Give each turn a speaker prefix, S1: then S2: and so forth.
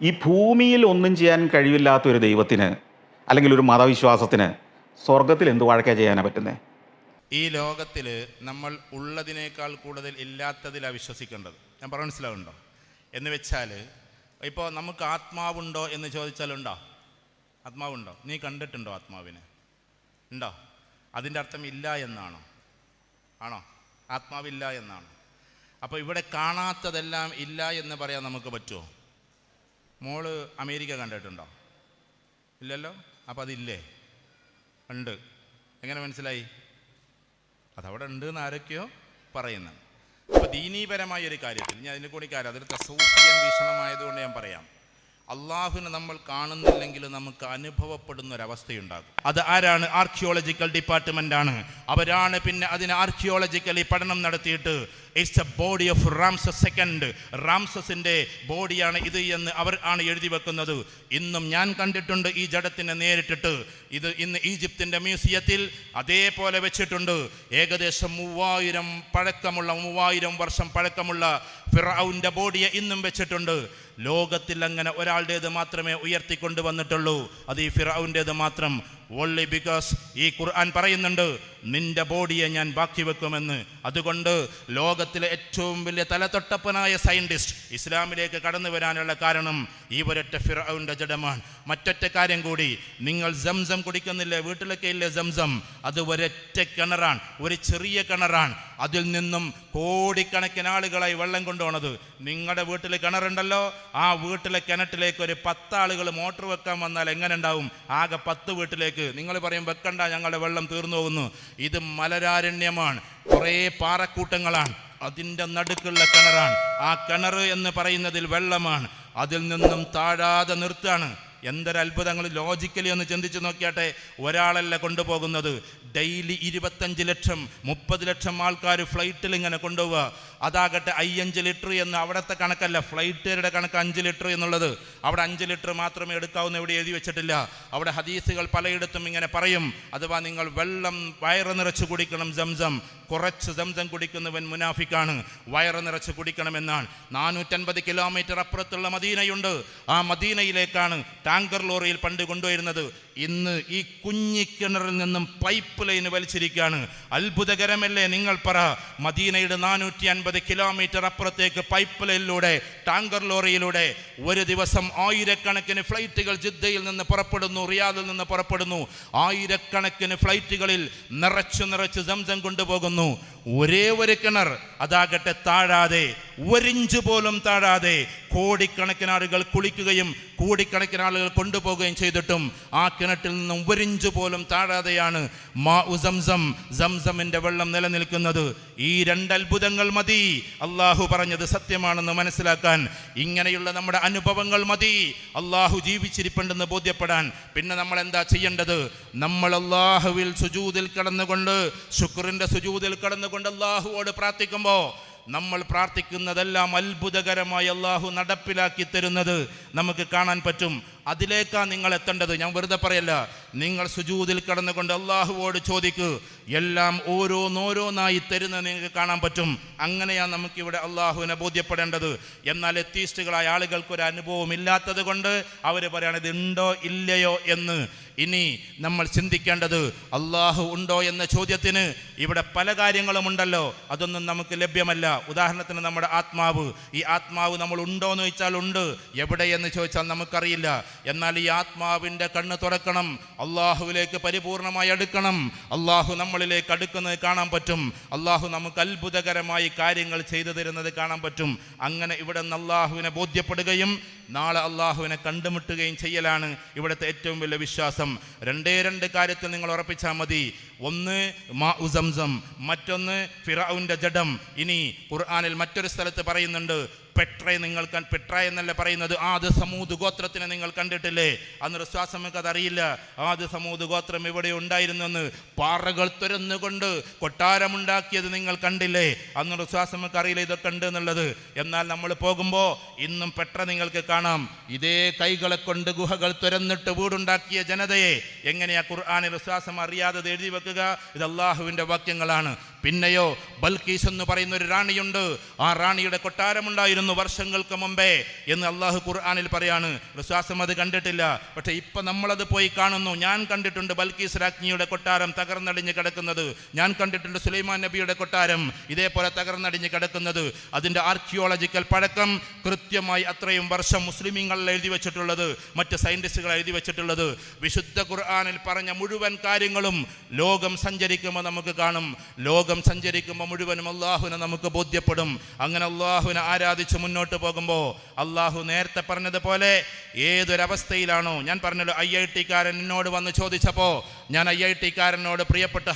S1: ഈ ഭൂമിയിൽ ഒന്നും ചെയ്യാൻ കഴിവില്ലാത്തൊരു ദൈവത്തിന് അല്ലെങ്കിൽ ഒരു മതവിശ്വാസത്തിന് സ്വർഗത്തിൽ എന്ത് വാഴക്ക ചെയ്യാനാണ് പറ്റുന്നത്?
S2: ഈ ലോകത്തിൽ നമ്മൾ ഉള്ളതിനേക്കാൾ കൂടുതൽ ഇല്ലാത്തതിലാണ് വിശ്വസിക്കേണ്ടത്. ഞാൻ പറഞ്ഞ മനസ്സിലാവുന്നുണ്ടോ? എന്ന് വെച്ചാൽ ഇപ്പോൾ നമുക്ക് ആത്മാവുണ്ടോ എന്ന് ചോദിച്ചാലുണ്ടോ? ആത്മാവുണ്ടോ? നീ കണ്ടിട്ടുണ്ടോ ആത്മാവിനെ? ഉണ്ടോ? അതിൻ്റെ അർത്ഥം ഇല്ല എന്നാണോ? ആണോ? ആത്മാവില്ല എന്നാണ്. അപ്പോൾ ഇവിടെ കാണാത്തതെല്ലാം ഇല്ല എന്ന് പറയാൻ നമുക്ക് പറ്റുമോ? മോള് അമേരിക്ക കണ്ടിട്ടുണ്ടോ? ഇല്ലല്ലോ. അപ്പോൾ അതില്ലേ? ഉണ്ട്. എങ്ങനെ മനസ്സിലായി? അതവിടെ ഉണ്ട് എന്ന് ആരൊക്കെയോ പറയുന്നത്. അപ്പോൾ ദീനീപരമായ ഒരു കാര്യത്തിൽ ഞാൻ അതിനെ കൂടി അതൊരു തസൂഫിയൻ വീക്ഷണമായതുകൊണ്ട് ഞാൻ പറയാം. അള്ളാഹുവിനെ നമ്മൾ കാണുന്നില്ലെങ്കിൽ നമുക്ക് അനുഭവപ്പെടുന്ന ഒരവസ്ഥയുണ്ടാകും. അത് ആരാണ്? ആർക്കിയോളജിക്കൽ ഡിപ്പാർട്ട്മെൻ്റ് ആണ്. അവരാണ് പിന്നെ അതിന് ആർക്കിയോളജിക്കലി പഠനം നടത്തിയിട്ട് it's a body of Ramses second, റാംസസിൻ്റെ ബോഡിയാണ് ഇത് എന്ന് അവർ ആണ് എഴുതി വെക്കുന്നത്. ഇന്നും ഞാൻ കണ്ടിട്ടുണ്ട് ഈ ജഡത്തിനെ നേരിട്ടിട്ട്. ഇത് ഇന്ന് ഈജിപ്തിൻ്റെ മ്യൂസിയത്തിൽ അതേപോലെ വെച്ചിട്ടുണ്ട്. ഏകദേശം 3000 വർഷം പഴക്കമുള്ള ഫിറഔൻ്റെ ബോഡിയെ ഇന്നും വെച്ചിട്ടുണ്ട്. ലോകത്തിൽ അങ്ങനെ ഒരാളുടേത് മാത്രമേ ഉയർത്തിക്കൊണ്ടുവന്നിട്ടുള്ളൂ. അത് ഈ ഫിറഔൻ്റേത് മാത്രം. ഓൺലി ബിക്കോസ് ഈ ഖുർആൻ പറയുന്നുണ്ട് നിന്റെ ബോഡിയെ ഞാൻ ബാക്കി വെക്കുമെന്ന്. അതുകൊണ്ട് ലോകത്തിലെ ഏറ്റവും വലിയ തലതൊട്ടപ്പനായ സയൻറ്റിസ്റ്റ് ഇസ്ലാമിലേക്ക് കടന്നു വരാനുള്ള കാരണം ഈ ഒരൊറ്റ ഫിറഔൻ്റെ ജഡമാണ്. മറ്റൊറ്റ കാര്യം കൂടി, നിങ്ങൾ സംസം കുടിക്കുന്നില്ലേ? വീട്ടിലൊക്കെ ഇല്ലേ സംസം? അത് ഒരൊറ്റ കിണറാണ്, ഒരു ചെറിയ കിണറാണ്. അതിൽ നിന്നും കോടിക്കണക്കിന് ആളുകളായി വെള്ളം കൊണ്ടുപോണത്. നിങ്ങളുടെ വീട്ടിൽ കിണറുണ്ടല്ലോ, ആ വീട്ടിലെ കിണറ്റിലേക്ക് ഒരു 10 ആളുകൾ മോട്ടർ വെക്കാൻ വന്നാൽ എങ്ങനെ ഉണ്ടാവും? ആകെ 10 വീട്ടിലേക്ക്. നിങ്ങൾ പറയും വെക്കണ്ട, ഞങ്ങളുടെ വെള്ളം തീർന്നു പോകുന്നു. ഇത് മലരാരണ്യമാണ്, കുറേ പാറക്കൂട്ടങ്ങളാണ്, അതിൻ്റെ നടുക്കുള്ള കിണറാണ്. ആ കിണർ എന്ന് പറയുന്നതിൽ വെള്ളമാണ്, അതിൽ നിന്നും താഴാതെ നിർത്താണ്. എന്തൊരു അത്ഭുതങ്ങൾ! ലോജിക്കലി ഒന്ന് ചിന്തിച്ച് നോക്കിയാട്ടെ. ഒരാളല്ല കൊണ്ടുപോകുന്നത്, ഡെയിലി 25 ലക്ഷം 30 ലക്ഷം ആൾക്കാർ ഫ്ലൈറ്റിൽ ഇങ്ങനെ കൊണ്ടുപോവുക. അതാകട്ടെ 5 ലിറ്റർ എന്ന് അവിടുത്തെ കണക്കല്ല, ഫ്ലൈറ്റുകാരുടെ കണക്ക് 5 ലിറ്റർ എന്നുള്ളത്. അവിടെ 5 ലിറ്റർ മാത്രമേ എടുക്കാവുന്ന എവിടെ എഴുതി വെച്ചിട്ടില്ല. അവിടെ ഹദീസുകൾ പലയിടത്തും ഇങ്ങനെ പറയും, അഥവാ നിങ്ങൾ വെള്ളം വയറ് നിറച്ച് കുടിക്കണം. സംസം കുറച്ച് സംസം കുടിക്കുന്നവൻ മുനാഫിക്കാണ്, വയറ് നിറച്ച് കുടിക്കണമെന്നാണ്. 450 കിലോമീറ്റർ അപ്പുറത്തുള്ള മദീനയുണ്ട്. ആ മദീനയിലേക്കാണ് ടാങ്കർ ലോറിയിൽ പണ്ട് കൊണ്ടുവരുന്നത്. ഇന്ന് ഈ കുഞ്ഞിക്കിണറിൽ നിന്നും പൈപ്പ് ലൈൻ വലിച്ചിരിക്കുകയാണ്. അത്ഭുതകരമല്ലേ? നിങ്ങൾ പറ, മദീനയുടെ 450 കിലോമീറ്റർ അപ്പുറത്തേക്ക് പൈപ്പ് ലൈനിലൂടെ ടാങ്കർ ലോറിയിലൂടെ ഒരു ദിവസം 1000കണക്കിന് ഫ്ലൈറ്റുകൾ ജിദ്ദയിൽ നിന്ന് പുറപ്പെടുന്നു, റിയാദിൽ നിന്ന് പുറപ്പെടുന്നു. 1000കണക്കിന് ഫ്ലൈറ്റുകളിൽ നിറച്ച് സംസം കൊണ്ടുപോകുന്നു. ഒരേ ഒരു കിണർ അതാകട്ടെ താഴാതെ, 1 ഇഞ്ച് പോലും താഴാതെ കോടിക്കണക്കിന് ആളുകൾ കുളിക്കുകയും കോടിക്കണക്കിന് ആളുകൾ കൊണ്ടുപോവുകയും ചെയ്തിട്ടും ആ കിണറ്റിൽ നിന്നും 1 ഇഞ്ച് പോലും താഴാതെയാണ് സംസമിൻ്റെ വെള്ളം നിലനിൽക്കുന്നത്. ഈ 2 അത്ഭുതങ്ങൾ മതി അള്ളാഹു പറഞ്ഞത് സത്യമാണെന്ന് മനസ്സിലാക്കാൻ. ഇങ്ങനെയുള്ള നമ്മുടെ അനുഭവങ്ങൾ മതി അള്ളാഹു ജീവിച്ചിരിപ്പുണ്ടെന്ന് ബോധ്യപ്പെടാൻ. പിന്നെ നമ്മൾ എന്താ ചെയ്യേണ്ടത്? നമ്മൾ അള്ളാഹുവിൽ സുജൂദിൽ കടന്നുകൊണ്ട്, ശുക്രിൻ്റെ സുജൂദിൽ കടന്നുകൊണ്ട് അള്ളാഹുവോട് പ്രാർത്ഥിക്കുമ്പോൾ നമ്മൾ പ്രാർത്ഥിക്കുന്നതെല്ലാം അത്ഭുതകരമായി അള്ളാഹു നടപ്പിലാക്കി തരുന്നത് നമുക്ക് കാണാൻ പറ്റും. അതിലേക്കാണ് നിങ്ങൾ എത്തേണ്ടത്. ഞാൻ വെറുതെ പറയല്ല. നിങ്ങൾ സുജൂദിൽ കടന്നുകൊണ്ട് അള്ളാഹുവോട് ചോദിക്കൂ, എല്ലാം ഓരോന്നോരോന്നായി തരുന്നത് നിങ്ങൾക്ക് കാണാൻ പറ്റും. അങ്ങനെയാണ് നമുക്കിവിടെ അള്ളാഹുവിനെ ബോധ്യപ്പെടേണ്ടത്. എന്നാൽ എത്തീസ്റ്റുകളായ ആളുകൾക്കൊരു അനുഭവം ഇല്ലാത്തത് കൊണ്ട് അവർ പറയാണ് ഇത് ഉണ്ടോ ഇല്ലയോ എന്ന്. ഇനി നമ്മൾ ചിന്തിക്കേണ്ടത്, അള്ളാഹു ഉണ്ടോ എന്ന ചോദ്യത്തിന് ഇവിടെ പല കാര്യങ്ങളും ഉണ്ടല്ലോ, അതൊന്നും നമുക്ക് ലഭ്യമല്ല. ഉദാഹരണത്തിന് നമ്മുടെ ആത്മാവ്. ഈ ആത്മാവ് നമ്മൾ ഉണ്ടോ എന്ന് ചോദിച്ചാൽ ഉണ്ട്, എവിടെയെന്ന് ചോദിച്ചാൽ നമുക്കറിയില്ല. എന്നാൽ ഈ ആത്മാവിൻ്റെ കണ്ണ് തുറക്കണം, അള്ളാഹുവിലേക്ക് പരിപൂർണമായി അടുക്കണം. അള്ളാഹു നമ്മളിലേക്ക് അടുക്കുന്നത് കാണാൻ പറ്റും. അള്ളാഹു നമുക്ക് അത്ഭുതകരമായി കാര്യങ്ങൾ ചെയ്തു തരുന്നത് കാണാൻ പറ്റും. അങ്ങനെ ഇവിടെ നിന്ന് അള്ളാഹുവിനെ ബോധ്യപ്പെടുകയും നാളെ അള്ളാഹുവിനെ കണ്ടുമുട്ടുകയും ചെയ്യലാണ് ഇവിടുത്തെ ഏറ്റവും വലിയ വിശ്വാസം. 2 കാര്യത്തിൽ നിങ്ങൾ ഉറപ്പിച്ചാൽ മതി. ഒന്ന് സംസം, മറ്റൊന്ന് ഫിറഔൻ്റെ ജഡം. ഇനി ഖുർആനിൽ മറ്റൊരു സ്ഥലത്ത് പറയുന്നുണ്ട് പെട്ര. നിങ്ങൾ പെട്ര എന്നല്ല പറയുന്നത്, ആദ് സമൂദ് ഗോത്രത്തിനെ നിങ്ങൾ കണ്ടിട്ടില്ലേ? അന്ന് വിശ്വാസം നമുക്ക് അതറിയില്ല. ആദ് സമൂദ് ഗോത്രം ഇവിടെ ഉണ്ടായിരുന്നെന്ന്. പാറകൾ തുരന്നുകൊണ്ട് കൊട്ടാരമുണ്ടാക്കിയത് നിങ്ങൾ കണ്ടില്ലേ? അന്ന് വിശ്വാസം നമുക്ക് അറിയില്ല ഇതൊക്കെ ഉണ്ട് എന്നുള്ളത്. എന്നാൽ നമ്മൾ പോകുമ്പോൾ ഇന്നും പെട്ര നിങ്ങൾക്ക് കാണാം. ഇതേ കൈകളെ കൊണ്ട് ഗുഹകൾ തുരന്നിട്ട് വീടുണ്ടാക്കിയ ജനതയെ എങ്ങനെയാ ഖുർആനിൽ വിശ്വാസം അറിയാതെ എഴുതി വെക്കുക? ഇത് അള്ളാഹുവിൻ്റെ വാക്യങ്ങളാണ്. പിന്നെയോ ബൽക്കീസ് എന്ന് പറയുന്ന ഒരു റാണിയുണ്ട്, ആ റാണിയുടെ കൊട്ടാരമുണ്ടായിരുന്നു വർഷങ്ങൾക്ക് മുമ്പേ എന്ന് അള്ളാഹു ഖുർആനിൽ പറയാണ്. വിശ്വാസം അത് കണ്ടിട്ടില്ല, പക്ഷേ ഇപ്പം നമ്മളത് പോയി കാണുന്നു. ഞാൻ കണ്ടിട്ടുണ്ട് ബൽക്കീസ് രാജ്ഞിയുടെ കൊട്ടാരം തകർന്നടിഞ്ഞ് കിടക്കുന്നത്, ഞാൻ കണ്ടിട്ടുണ്ട് സുലൈമാൻ നബിയുടെ കൊട്ടാരം ഇതേപോലെ തകർന്നടിഞ്ഞ് കിടക്കുന്നത്. അതിൻ്റെ ആർക്കിയോളജിക്കൽ പഴക്കം കൃത്യമായി അത്രയും വർഷം മുസ്ലിമീങ്ങളിൽ എഴുതി വെച്ചിട്ടുള്ളത്, മറ്റ് സയൻറ്റിസ്റ്റുകൾ എഴുതി വെച്ചിട്ടുള്ളത്. വിശുദ്ധ ഖുർആനിൽ പറഞ്ഞ മുഴുവൻ കാര്യങ്ങളും ലോകം സഞ്ചരിക്കുമ്പോൾ നമുക്ക് കാണും. ലോകം സഞ്ചരിക്കുമ്പോൾ മുഴുവനും അള്ളാഹുവിനെ നമുക്ക് ബോധ്യപ്പെടും. അങ്ങനെ അള്ളാഹുവിനെ ആരാധിച്ച് മുന്നോട്ട് പോകുമ്പോൾ അള്ളാഹു നേരത്തെ പറഞ്ഞതുപോലെ ഏതൊരവസ്ഥയിലാണോ, ഞാൻ പറഞ്ഞല്ലോ IIT കാരൻ എന്നോട് വന്ന് ചോദിച്ചപ്പോൾ ഞാൻ IIT കാരനോട് പ്രിയപ്പെട്ട